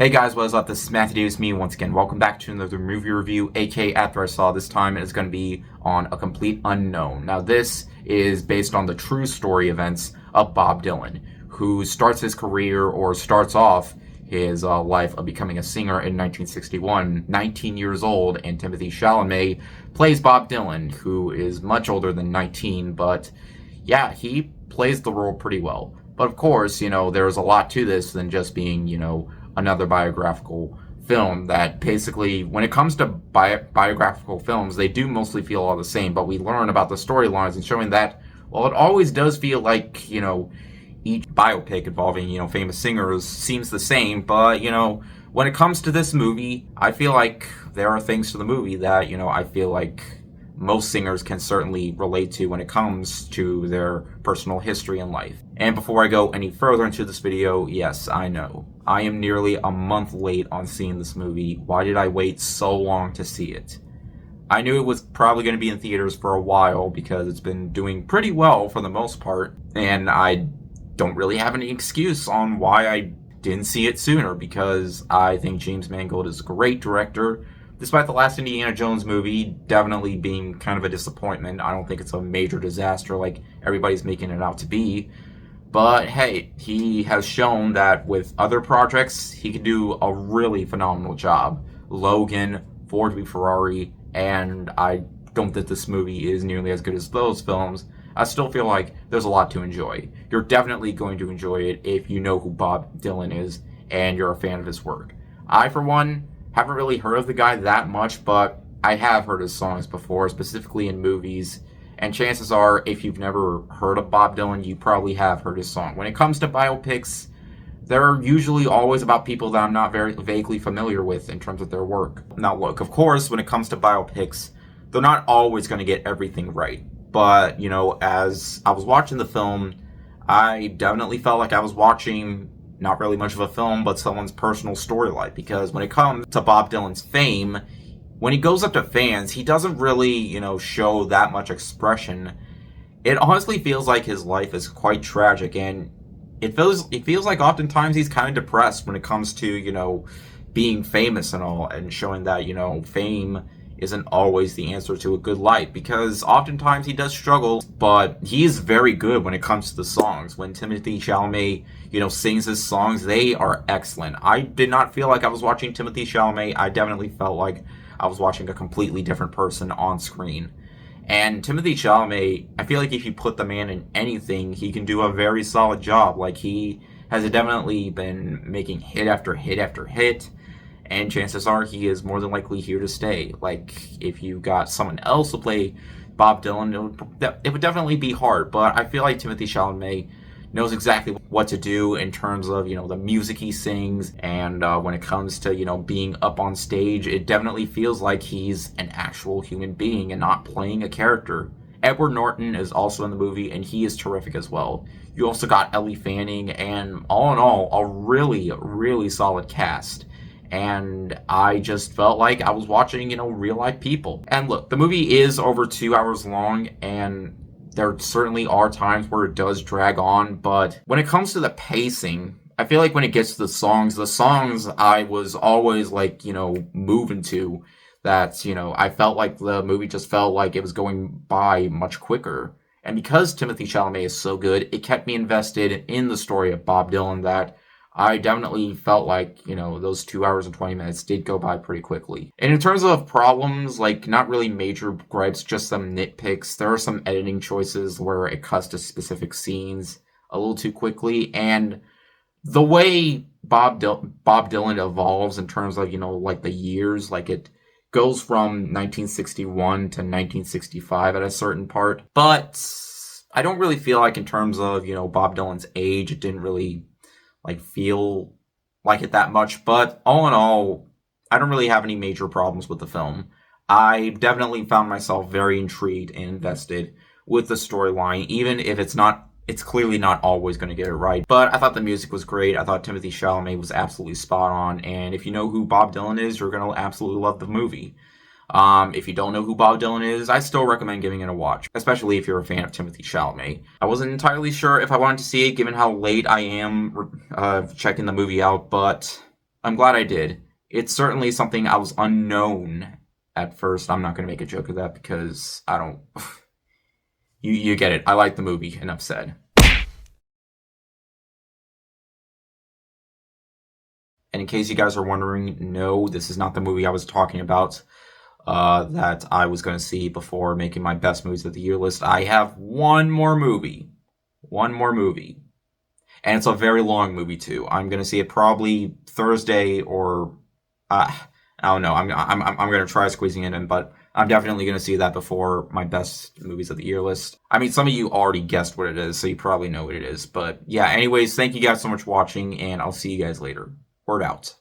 Hey guys, what is up? This is Matthew Davis, me once again. Welcome back to another movie review, aka After I Saw. This time it is going to be on A Complete Unknown. Now this is based on the true story events of Bob Dylan, who starts his career, or starts off his life of becoming a singer in 1961, 19 years old, and Timothée Chalamet plays Bob Dylan, who is much older than 19, but yeah, he plays the role pretty well. But of course, there's a lot to this than just being, another biographical film. That basically, when it comes to biographical films, they do mostly feel all the same, but we learn about the storylines and showing that, well, it always does feel like, each biopic involving, famous singers seems the same, but, when it comes to this movie, I feel like there are things to the movie that, I feel like most singers can certainly relate to when it comes to their personal history in life. And before I go any further into this video, yes, I know, I am nearly a month late on seeing this movie. Why did I wait so long to see it? I knew it was probably going to be in theaters for a while because it's been doing pretty well for the most part, and I don't really have any excuse on why I didn't see it sooner, because I think James Mangold is a great director. Despite the last Indiana Jones movie definitely being kind of a disappointment, I don't think it's a major disaster like everybody's making it out to be. But hey, he has shown that with other projects, he can do a really phenomenal job. Logan, Ford v Ferrari, and I don't think this movie is nearly as good as those films. I still feel like there's a lot to enjoy. You're definitely going to enjoy it if you know who Bob Dylan is and you're a fan of his work. I, for one, haven't really heard of the guy that much, but I have heard his songs before, specifically in movies. And chances are, if you've never heard of Bob Dylan, you probably have heard his song. When it comes to biopics, they're usually always about people that I'm not very vaguely familiar with in terms of their work. Now look, of course, when it comes to biopics, they're not always going to get everything right. But, as I was watching the film, I definitely felt like I was watching not really much of a film, but someone's personal story life. Because when it comes to Bob Dylan's fame, when he goes up to fans, he doesn't really, show that much expression. It honestly feels like his life is quite tragic, and it feels like oftentimes he's kind of depressed when it comes to, being famous and all, and showing that, fame isn't always the answer to a good life, because oftentimes he does struggle, but he's very good when it comes to the songs. When Timothée Chalamet, sings his songs, they are excellent. I did not feel like I was watching Timothée Chalamet. I definitely felt like I was watching a completely different person on screen. And Timothée Chalamet, I feel like if you put the man in anything, he can do a very solid job. Like, he has definitely been making hit after hit after hit, and chances are he is more than likely here to stay. Like, if you got someone else to play Bob Dylan, it would definitely be hard. But I feel like Timothée Chalamet knows exactly what to do in terms of, the music he sings. And when it comes to, being up on stage, it definitely feels like he's an actual human being and not playing a character. Edward Norton is also in the movie, and he is terrific as well. You also got Ellie Fanning, and all in all, a really, really solid cast. And I just felt like I was watching, real life people. And look, the movie is over 2 hours long, and there certainly are times where it does drag on, but when it comes to the pacing, I feel like when it gets to the songs I was always like, moving to, that, I felt like the movie just felt like it was going by much quicker. And because Timothée Chalamet is so good, it kept me invested in the story of Bob Dylan, that I definitely felt like, those 2 hours and 20 minutes did go by pretty quickly. And in terms of problems, like, not really major gripes, just some nitpicks. There are some editing choices where it cuts to specific scenes a little too quickly. And the way Bob Dylan evolves in terms of, like the years, like it goes from 1961 to 1965 at a certain part. But I don't really feel like in terms of, Bob Dylan's age, it didn't really feel like it that much. But all in all, I don't really have any major problems with the film. I definitely found myself very intrigued and invested with the storyline, even if it's clearly not always going to get it right. But I thought the music was great. I thought Timothée Chalamet was absolutely spot on. And if you know who Bob Dylan is, you're going to absolutely love the movie. If you don't know who Bob Dylan is, I still recommend giving it a watch, especially if you're a fan of Timothée Chalamet. I wasn't entirely sure if I wanted to see it, given how late I am checking the movie out, but I'm glad I did. It's certainly something I was unknown at first. I'm not going to make a joke of that because I don't. You get it. I like the movie. Enough said. And in case you guys are wondering, no, this is not the movie I was talking about. That I was going to see before making my best movies of the year list. I have one more movie. One more movie. And it's a very long movie, too. I'm going to see it probably Thursday or. I don't know. I'm going to try squeezing it in, but I'm definitely going to see that before my best movies of the year list. I mean, some of you already guessed what it is, so you probably know what it is. But yeah, anyways, thank you guys so much for watching, and I'll see you guys later. Word out.